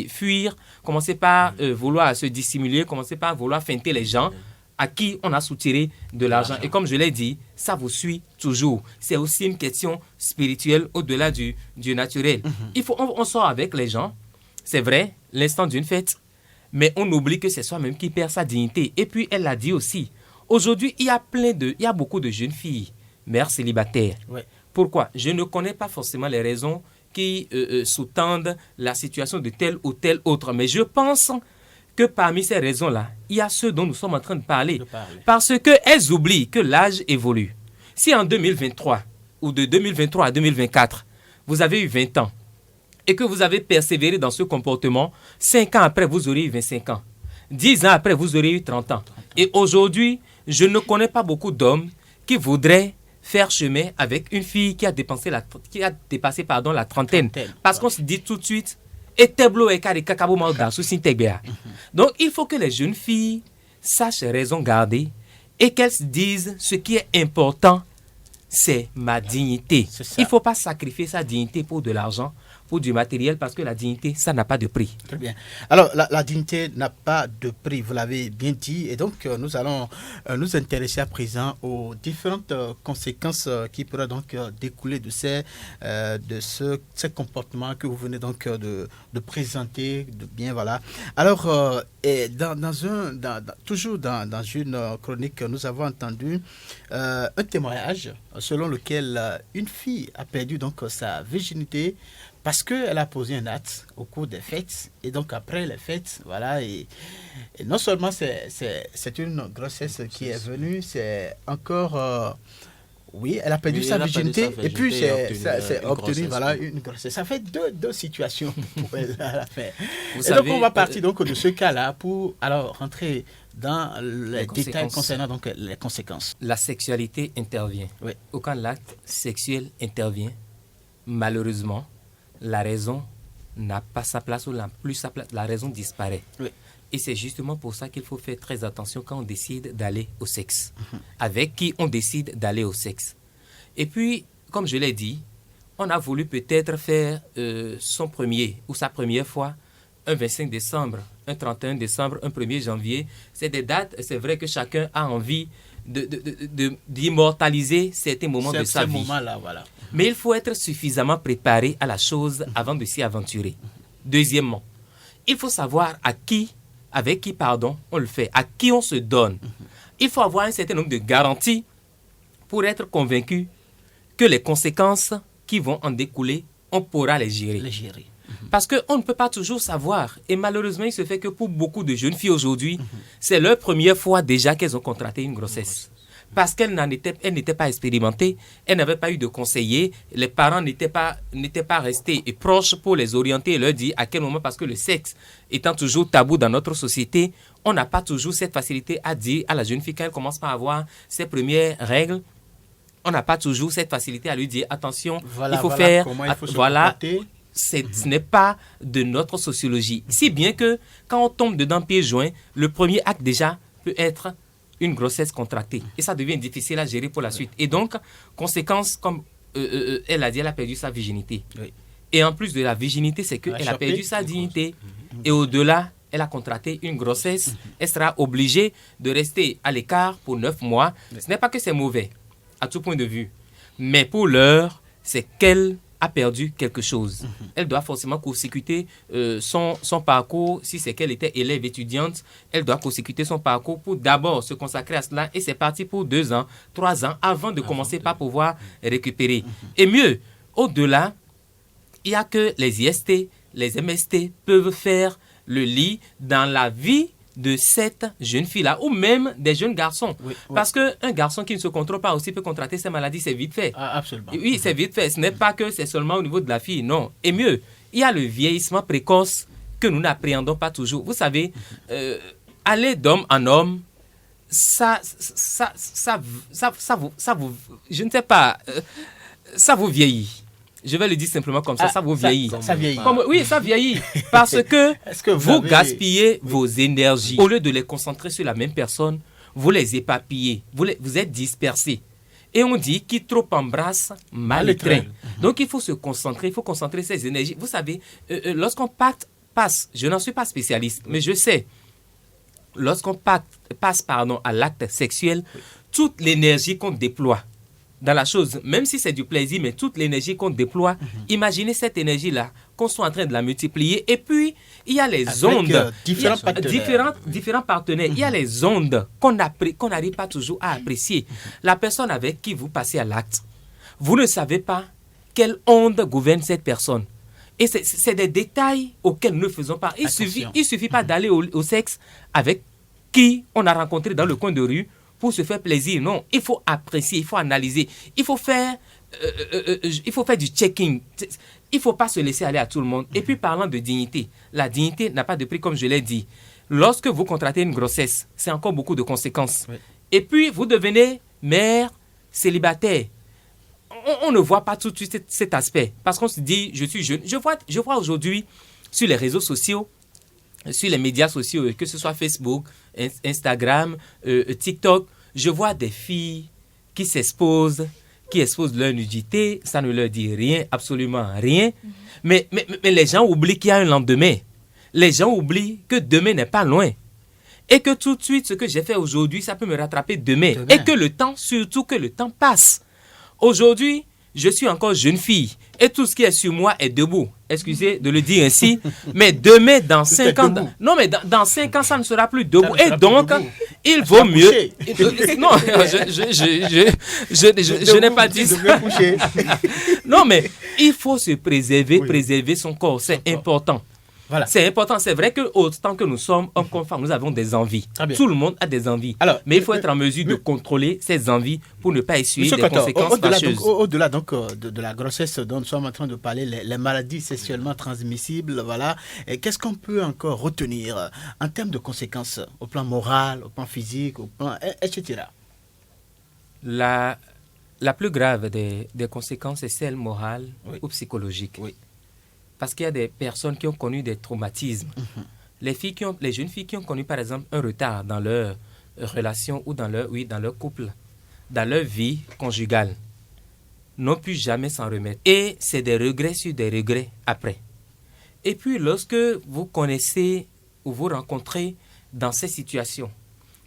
fuir, commencer par vouloir se dissimuler, commencer par vouloir feinter les gens à qui on a soutiré de l'argent. Et comme je l'ai dit, ça vous suit toujours. C'est aussi une question spirituelle au-delà du naturel. On sort avec les gens, c'est vrai, l'instant d'une fête, mais on oublie que c'est soi-même qui perd sa dignité. Et puis, elle l'a dit aussi, aujourd'hui, il y a beaucoup de jeunes filles, mères célibataires. Pourquoi? Je ne connais pas forcément les raisons qui sous-tendent la situation de tel ou tel autre, mais je pense que parmi ces raisons-là, il y a ceux dont nous sommes en train de parler. Parce qu'elles oublient que l'âge évolue. Si en 2023, ou de 2023 à 2024, vous avez eu 20 ans, et que vous avez persévéré dans ce comportement, 5 ans après, vous aurez eu 25 ans. 10 ans après, vous aurez eu 30 ans. Et aujourd'hui, je ne connais pas beaucoup d'hommes qui voudraient faire chemin avec une fille qui a dépassé la trentaine. Parce qu'on se dit tout de suite, donc il faut que les jeunes filles sachent raison garder et qu'elles se disent ce qui est important, c'est ma dignité. Il ne faut pas sacrifier sa dignité pour de l'argent, pour du matériel, parce que la dignité, ça n'a pas de prix. Très bien. Alors, la dignité n'a pas de prix, vous l'avez bien dit, et donc nous allons nous intéresser à présent aux différentes conséquences qui pourraient donc découler de ces comportements que vous venez donc de présenter, voilà. Alors, toujours dans une chronique, nous avons entendu un témoignage selon lequel une fille a perdu donc sa virginité parce qu'elle a posé un acte au cours des fêtes, et donc après les fêtes, voilà, et non seulement c'est une grossesse qui est venue, c'est encore... oui, elle a perdu sa virginité, et puis c'est obtenu voilà, une grossesse. Ça fait deux situations pour elle à la fin. Et donc on va partir donc de ce cas-là pour alors rentrer dans les détails concernant donc les conséquences. La sexualité intervient. Oui. Quand l'acte sexuel intervient, malheureusement, la raison n'a pas sa place ou la raison disparaît. Oui. Et c'est justement pour ça qu'il faut faire très attention quand on décide d'aller au sexe. Avec qui on décide d'aller au sexe. Et puis, comme je l'ai dit, on a voulu peut-être faire son premier ou sa première fois un 25 décembre, un 31 décembre, un 1er janvier. C'est des dates, c'est vrai que chacun a envie d'immortaliser certains moments de sa vie. Voilà. Mais il faut être suffisamment préparé à la chose avant de s'y aventurer. Deuxièmement, il faut savoir avec qui on le fait, à qui on se donne. Il faut avoir un certain nombre de garanties pour être convaincu que les conséquences qui vont en découler, on pourra les gérer. Parce qu'on ne peut pas toujours savoir. Et malheureusement, il se fait que pour beaucoup de jeunes filles aujourd'hui, c'est leur première fois déjà qu'elles ont contracté une grossesse. Parce qu'elles n'étaient pas expérimentées, elles n'avaient pas eu de conseillers, les parents n'étaient pas restés proches pour les orienter et leur dire à quel moment, parce que le sexe étant toujours tabou dans notre société, on n'a pas toujours cette facilité à dire à la jeune fille quand elle commence par avoir ses premières règles, on n'a pas toujours cette facilité à lui dire attention, il faut faire, ce n'est pas de notre sociologie. Si bien que quand on tombe dedans pieds joints, le premier acte déjà peut être une grossesse contractée. Et ça devient difficile à gérer pour la suite. Et donc, conséquence, comme elle a dit, elle a perdu sa virginité. Oui. Et en plus de la virginité, c'est qu'elle a perdu sa dignité. Et au-delà, elle a contracté une grossesse. Elle sera obligée de rester à l'écart pour 9 mois. Ce n'est pas que c'est mauvais, à tout point de vue. Mais pour l'heure, c'est qu'elle a perdu quelque chose. Elle doit forcément consécuter son parcours. Si c'est qu'elle était élève étudiante, elle doit consécuter son parcours pour d'abord se consacrer à cela. Et c'est parti pour 2 ans, 3 ans, avant de commencer par pouvoir récupérer. Et mieux, au-delà, il n'y a que les IST, les MST peuvent faire le lit dans la vie de cette jeune fille-là, ou même des jeunes garçons. Oui. Parce qu'un garçon qui ne se contrôle pas aussi peut contracter ces maladies, c'est vite fait. Ah, absolument. Oui, c'est vite fait. Ce n'est pas que c'est seulement au niveau de la fille, non. Et mieux, il y a le vieillissement précoce que nous n'appréhendons pas toujours. Vous savez, aller d'homme en homme, ça vous, je ne sais pas, ça vous vieillit. Je vais le dire simplement comme ça, ça vous vieillit. Ça vieillit. Oui, ça vieillit. Parce que vous gaspillez vos énergies. Au lieu de les concentrer sur la même personne, vous les éparpillez. Vous êtes dispersés. Et on dit qui trop embrasse, mal étreint. Donc il faut se concentrer, il faut concentrer ses énergies. Vous savez, lorsqu'on passe, je n'en suis pas spécialiste, mais je sais, lorsqu'on passe à l'acte sexuel, toute l'énergie qu'on déploie dans la chose, même si c'est du plaisir, mais toute l'énergie qu'on déploie, imaginez cette énergie-là, qu'on soit en train de la multiplier. Et puis, il y a les ondes. Différents partenaires. Il y a les ondes qu'on n'arrive pas toujours à apprécier. La personne avec qui vous passez à l'acte, vous ne savez pas quelle onde gouverne cette personne. Et c'est des détails auxquels nous ne faisons pas. Il suffit pas d'aller au sexe avec qui on a rencontré dans le coin de rue pour se faire plaisir. Non, il faut apprécier, il faut analyser, il faut faire du checking. Il ne faut pas se laisser aller à tout le monde. Et puis, parlant de dignité, la dignité n'a pas de prix, comme je l'ai dit. Lorsque vous contractez une grossesse, c'est encore beaucoup de conséquences. Oui. Et puis, vous devenez mère célibataire. On ne voit pas tout de suite cet aspect. Parce qu'on se dit, je suis jeune. Je vois aujourd'hui sur les réseaux sociaux, sur les médias sociaux, que ce soit Facebook, Instagram, TikTok, je vois des filles qui s'exposent, qui exposent leur nudité. Ça ne leur dit rien, absolument rien. Mais les gens oublient qu'il y a un lendemain. Les gens oublient que demain n'est pas loin. Et que tout de suite, ce que j'ai fait aujourd'hui, ça peut me rattraper demain. Et que le temps, surtout que le temps passe. Aujourd'hui, je suis encore jeune fille. Et tout ce qui est sur moi est debout. Excusez de le dire ainsi. Mais demain, dans 5 ans... Non, mais dans 5 ans, ça ne sera plus debout. Et donc, il vaut mieux... Non, je n'ai pas dit ça. Non, mais il faut se préserver, préserver son corps. C'est important. Voilà. C'est important. C'est vrai que autant que nous sommes hommes comme femmes, nous avons des envies. Tout le monde a des envies. Alors, mais il faut être en mesure de contrôler ces envies pour ne pas essuyer des conséquences fâcheuses. Au-delà de la grossesse dont nous sommes en train de parler, les maladies sexuellement transmissibles, voilà. Qu'est-ce qu'on peut encore retenir en termes de conséquences au plan moral, au plan physique, au plan, etc. La plus grave des conséquences est celle morale ou psychologique. Oui. Parce qu'il y a des personnes qui ont connu des traumatismes. Les jeunes filles qui ont connu, par exemple, un retard dans leur relation ou dans leur couple, dans leur vie conjugale, n'ont pu jamais s'en remettre. Et c'est des regrets sur des regrets après. Et puis, lorsque vous connaissez ou vous rencontrez dans ces situations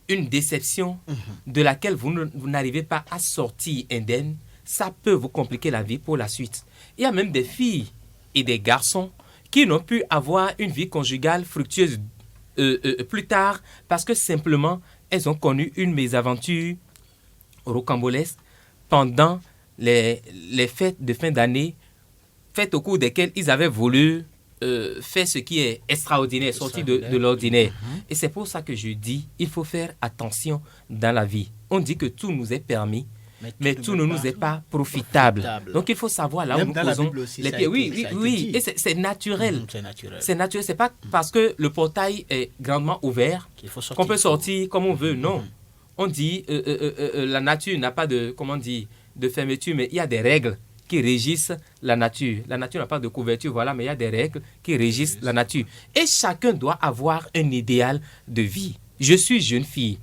une déception de laquelle vous n'arrivez pas à sortir indemne, ça peut vous compliquer la vie pour la suite. Il y a même des filles et des garçons qui n'ont pu avoir une vie conjugale fructueuse plus tard parce que simplement elles ont connu une mésaventure rocambolesque pendant les fêtes de fin d'année, fêtes au cours desquelles ils avaient voulu faire ce qui est extraordinaire, sorti de l'ordinaire. Et c'est pour ça que je dis, il faut faire attention dans la vie. On dit que tout nous est permis, mais tout ne nous est pas profitable. Donc il faut savoir là où nous posons les pieds. Oui. Et c'est naturel. C'est naturel. C'est pas parce que le portail est grandement ouvert qu'on peut sortir comme on veut. Non. On dit la nature n'a pas de fermeture, mais il y a des règles qui régissent la nature. La nature n'a pas de couverture, voilà, mais il y a des règles qui régissent la nature. Et chacun doit avoir un idéal de vie. Je suis jeune fille.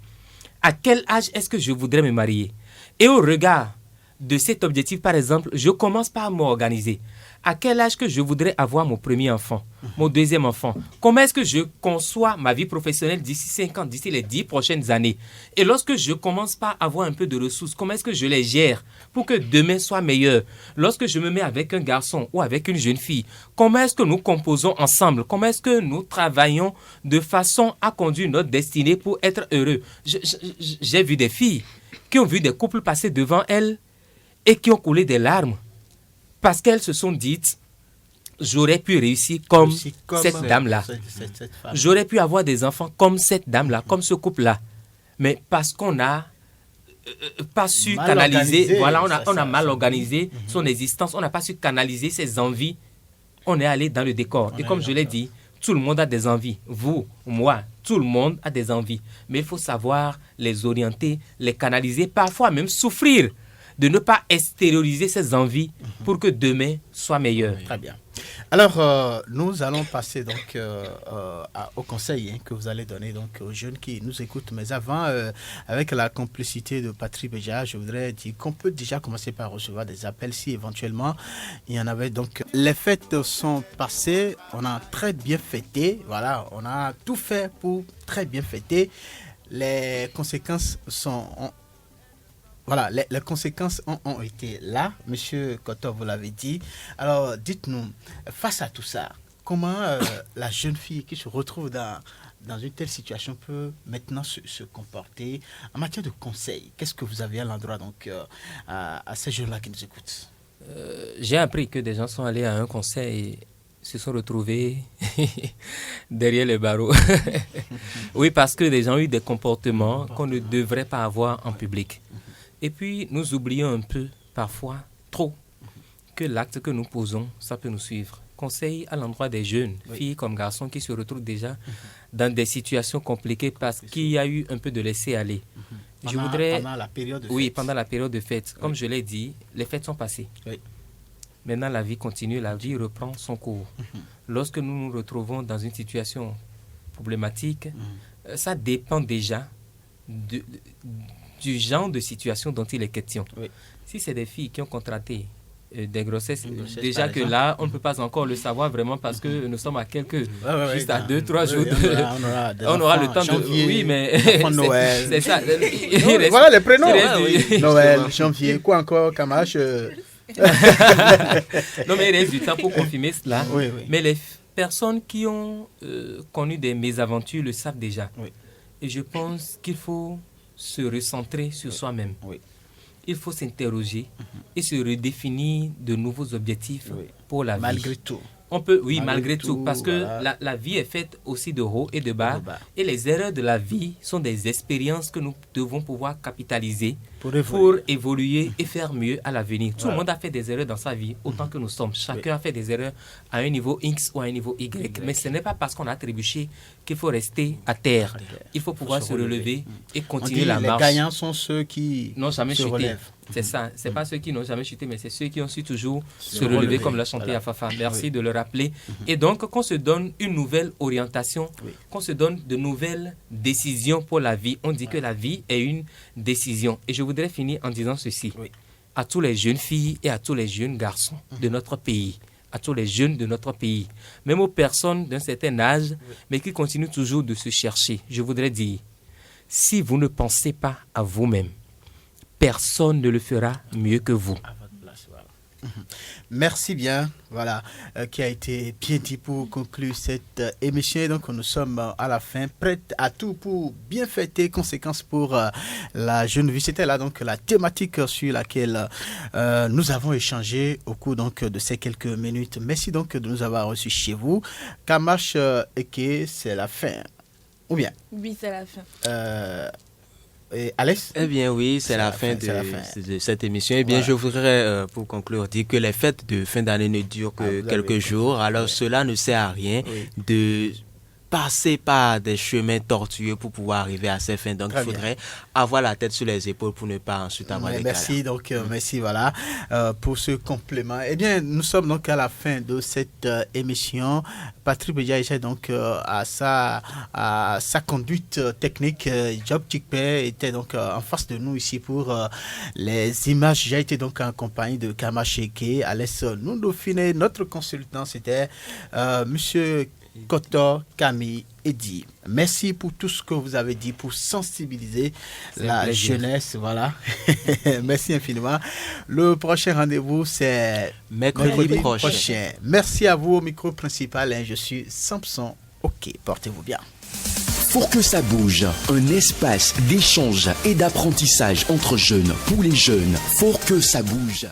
À quel âge est-ce que je voudrais me marier? Et au regard de cet objectif, par exemple, je commence par m'organiser. À quel âge que je voudrais avoir mon premier enfant, mon deuxième enfant? Comment est-ce que je conçois ma vie professionnelle d'ici 5 ans, d'ici les 10 prochaines années? Et lorsque je commence par avoir un peu de ressources, comment est-ce que je les gère pour que demain soit meilleur? Lorsque je me mets avec un garçon ou avec une jeune fille, comment est-ce que nous composons ensemble? Comment est-ce que nous travaillons de façon à conduire notre destinée pour être heureux? J'ai vu des filles qui ont vu des couples passer devant elles et qui ont coulé des larmes parce qu'elles se sont dites j'aurais pu réussir comme cette dame-là. J'aurais pu avoir des enfants comme cette dame-là, comme ce couple-là. Mais parce qu'on n'a pas su canaliser, on a mal organisé son existence, on n'a pas su canaliser ses envies, on est allé dans le décor. Et comme je l'ai dit, tout le monde a des envies. Vous, moi, tout le monde a des envies. Mais il faut savoir les orienter, les canaliser, parfois même souffrir de ne pas extérioriser ses envies pour que demain soit meilleur. Très bien. Alors, nous allons passer donc au conseil que vous allez donner donc aux jeunes qui nous écoutent. Mais avant, avec la complicité de Patrick Béja, je voudrais dire qu'on peut déjà commencer par recevoir des appels si éventuellement il y en avait. Donc, les fêtes sont passées, on a très bien fêté, voilà, on a tout fait pour très bien fêter. Les conséquences sont... Voilà, les conséquences ont été là. Monsieur Koto, vous l'avez dit. Alors, dites-nous, face à tout ça, comment la jeune fille qui se retrouve dans une telle situation peut maintenant se comporter en matière de conseils? Qu'est-ce que vous avez à l'endroit donc à ces jeunes-là qui nous écoutent? J'ai appris que des gens sont allés à un conseil et se sont retrouvés derrière les barreaux. Oui, parce que les gens ont eu des comportements qu'on ne devrait pas avoir en public. Et puis, nous oublions un peu, parfois, trop, que l'acte que nous posons, ça peut nous suivre. conseil à l'endroit des jeunes, filles comme garçons, qui se retrouvent déjà dans des situations compliquées parce qu'il y a eu un peu de laisser-aller. Pendant la période de fête. Oui, pendant la période de fête. Comme je l'ai dit, les fêtes sont passées. Oui. Maintenant, la vie continue, la vie reprend son cours. Lorsque nous nous retrouvons dans une situation problématique, ça dépend déjà du genre de situation dont il est question. Oui. Si c'est des filles qui ont contracté des grossesses, déjà que là, on ne peut pas encore le savoir vraiment parce que nous sommes à juste à 2-3 jours. On aura le temps janvier, de... Oui, mais... Noël. C'est ça. Voilà les prénoms. Noël, janvier, quoi encore, Kamash Non, mais il reste du temps pour confirmer cela. Oui. Mais les personnes qui ont connu des mésaventures le savent déjà. Oui. Et je pense qu'il faut se recentrer sur soi-même. Oui. Il faut s'interroger et se redéfinir de nouveaux objectifs pour la vie. Malgré tout. On peut, malgré tout, parce que la vie est faite aussi de haut et de bas. Et les erreurs de la vie sont des expériences que nous devons pouvoir capitaliser pour évoluer et faire mieux à l'avenir. Tout le monde a fait des erreurs dans sa vie, autant que nous sommes. Chacun a fait des erreurs à un niveau X ou à un niveau Y. Mais ce n'est pas parce qu'on a trébuché qu'il faut rester à terre. Il faut pouvoir se relever et continuer la marche. Les gagnants sont ceux qui n'ont jamais se relèvent. C'est ça. Ce n'est pas ceux qui n'ont jamais chuté, mais c'est ceux qui ont su toujours se relever, comme l'a chanté Afafa. Merci de le rappeler. Et donc, qu'on se donne une nouvelle orientation, qu'on se donne de nouvelles décisions pour la vie. On dit que la vie est une décision. Et je voudrais finir en disant ceci. À tous les jeunes filles et à tous les jeunes garçons de notre pays, à tous les jeunes de notre pays, même aux personnes d'un certain âge, mais qui continuent toujours de se chercher, je voudrais dire, si vous ne pensez pas à vous-même, personne ne le fera mieux que vous. Merci bien, voilà, qui a été bien dit pour conclure cette émission. Donc nous sommes à la fin, prêts à tout pour bien fêter, conséquences pour la jeune vie. C'était là donc la thématique sur laquelle nous avons échangé au cours donc de ces quelques minutes. Merci donc de nous avoir reçus chez vous. Kamash Eke, c'est la fin, ou bien? Oui, c'est la fin. Et Alex? Eh bien oui, c'est la fin de cette émission. Eh bien, je voudrais pour conclure dire que les fêtes de fin d'année ne durent que quelques jours. Alors cela ne sert à rien de passer par des chemins tortueux pour pouvoir arriver à ces fins. Donc il faudrait avoir la tête sur les épaules pour ne pas ensuite avoir des Merci donc merci voilà pour ce complément. Eh bien nous sommes donc à la fin de cette émission. Patrick Bédiaïcha donc à sa conduite technique. Job Tikpe était donc en face de nous ici pour les images. J'ai été donc en compagnie de Kamasheke, Alès Nundofine. Notre consultant c'était monsieur Koto, Camille et Di. Merci pour tout ce que vous avez dit pour sensibiliser la jeunesse. Voilà. Merci infiniment. Le prochain rendez-vous, c'est mercredi prochain. Merci à vous au micro principal. Je suis Samson. Ok, portez-vous bien. Pour que ça bouge, un espace d'échange et d'apprentissage entre jeunes, pour les jeunes, pour que ça bouge.